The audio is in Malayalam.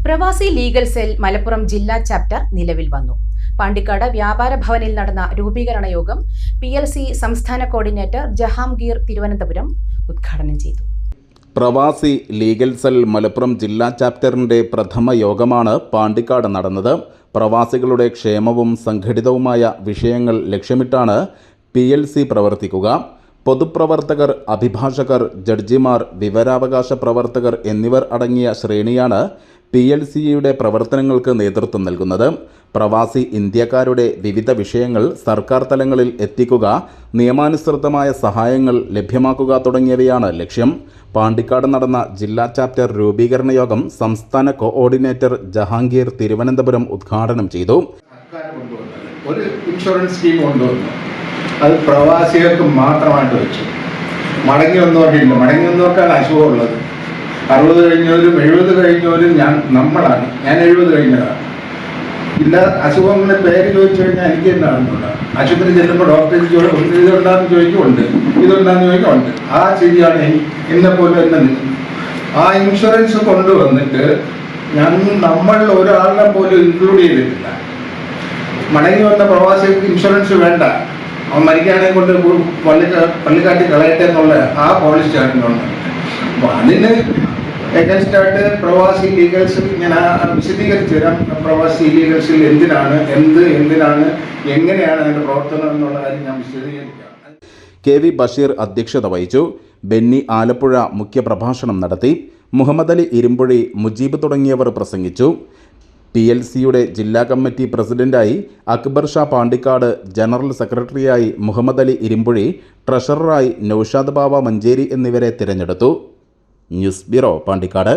പ്രവാസി ലീഗൽ സെൽ മലപ്പുറം ജില്ലാ ചാപ്റ്റർ നിലവിൽ വന്നു. പാണ്ടിക്കാട് വ്യാപാര ഭവനിൽ നടന്ന രൂപീകരണ യോഗം PLC സംസ്ഥാന കോർഡിനേറ്റർ ജഹാംഗീർ തിരുവനന്തപുരം ഉദ്ഘാടനം ചെയ്തു. പ്രവാസി ലീഗൽ സെൽ മലപ്പുറം ജില്ലാ ചാപ്റ്ററിന്റെ പ്രഥമ യോഗമാണ് പാണ്ടിക്കാട് നടന്നത്. പ്രവാസികളുടെ ക്ഷേമവും സംഘടിതവുമായ വിഷയങ്ങൾ ലക്ഷ്യമിട്ടാണ് PLC പ്രവർത്തിക്കുക. പൊതുപ്രവർത്തകർ, അഭിഭാഷകർ, ജഡ്ജിമാർ, വിവരാവകാശ പ്രവർത്തകർ എന്നിവർ അടങ്ങിയ ശ്രേണിയാണ് PLCയുടെ പ്രവർത്തനങ്ങൾക്ക് നേതൃത്വം നൽകുന്നത്. പ്രവാസി ഇന്ത്യക്കാരുടെ വിവിധ വിഷയങ്ങൾ സർക്കാർ തലങ്ങളിൽ എത്തിക്കുക, നിയമാനുസൃതമായ സഹായങ്ങൾ ലഭ്യമാക്കുക തുടങ്ങിയവയാണ് ലക്ഷ്യം. പാണ്ടിക്കാട് നടന്ന ജില്ലാ ചാപ്റ്റർ രൂപീകരണ യോഗം സംസ്ഥാന കോഓർഡിനേറ്റർ ജഹാംഗീർ തിരുവനന്തപുരം ഉദ്ഘാടനം ചെയ്തു. ഒരു ഇൻഷുറൻസ് സ്കീം കൊണ്ടുവന്നു. അത് പ്രവാസികൾക്ക് മാത്രമായിട്ട് വെച്ചു. മടങ്ങി വന്നവർക്കില്ല. മടങ്ങി വന്നവർക്കാണ് അസുഖമുള്ളത്. 60 കഴിഞ്ഞവരും 70 കഴിഞ്ഞവരും ഞാൻ 70 കഴിഞ്ഞതാണ്. ഇല്ല, അസുഖങ്ങളുടെ പേര് ചോദിച്ചു കഴിഞ്ഞാൽ എനിക്ക് എന്താണെന്നുണ്ട്. ആശുപത്രി ചെല്ലുമ്പോൾ ഡോക്ടർ ഇതുണ്ടാന്ന് ചോദിക്കുന്നുണ്ട്, ഇതുണ്ടാന്ന് ചോദിക്കുന്നുണ്ട്. ആ ശരിയാണ് എന്നെപ്പോലെ തന്നെ. ആ ഇൻഷുറൻസ് കൊണ്ടുവന്നിട്ട് നമ്മൾ ഒരാളിനെ പോലും ഇൻക്ലൂഡ് ചെയ്തിട്ടില്ല. മടങ്ങി വന്ന പ്രവാസികൾക്ക് ഇൻഷുറൻസ് വേണ്ട, അവൻ മരിക്കുകയാണെങ്കിൽ കൊണ്ട് പള്ളിക്കാട്ടി കളയട്ടെ എന്നുള്ള ആ പോളിസി ചേർക്കുന്നുണ്ട്. അപ്പോൾ അതിന് എഗൻസ്റ്റായിട്ട് പ്രവാസി ലീഗൽസിൽ ഞാൻ വിശദീകരിച്ചു തരാം. പ്രവാസി ലീഗൽസിൽ എന്തിനാണ് എങ്ങനെയാണ് അതിൻ്റെ പ്രവർത്തനം എന്നുള്ള കാര്യം ഞാൻ വിശദീകരിക്കാം. KV ബഷീർ അധ്യക്ഷത വഹിച്ചു. ബെന്നി ആലപ്പുഴ മുഖ്യപ്രഭാഷണം നടത്തി. മുഹമ്മദ് അലി ഇരുമ്പുഴി, മുജീബ് തുടങ്ങിയവർ പ്രസംഗിച്ചു. PLCയുടെ ജില്ലാ കമ്മിറ്റി പ്രസിഡന്റായി അക്ബർ ഷാ പാണ്ടിക്കാട്, ജനറൽ സെക്രട്ടറിയായി മുഹമ്മദ് അലി ഇരുമ്പുഴി, ട്രഷററായി നൌഷാദ് ബാവ മഞ്ചേരി എന്നിവരെ തിരഞ്ഞെടുത്തു. News bureau, Pandikkad.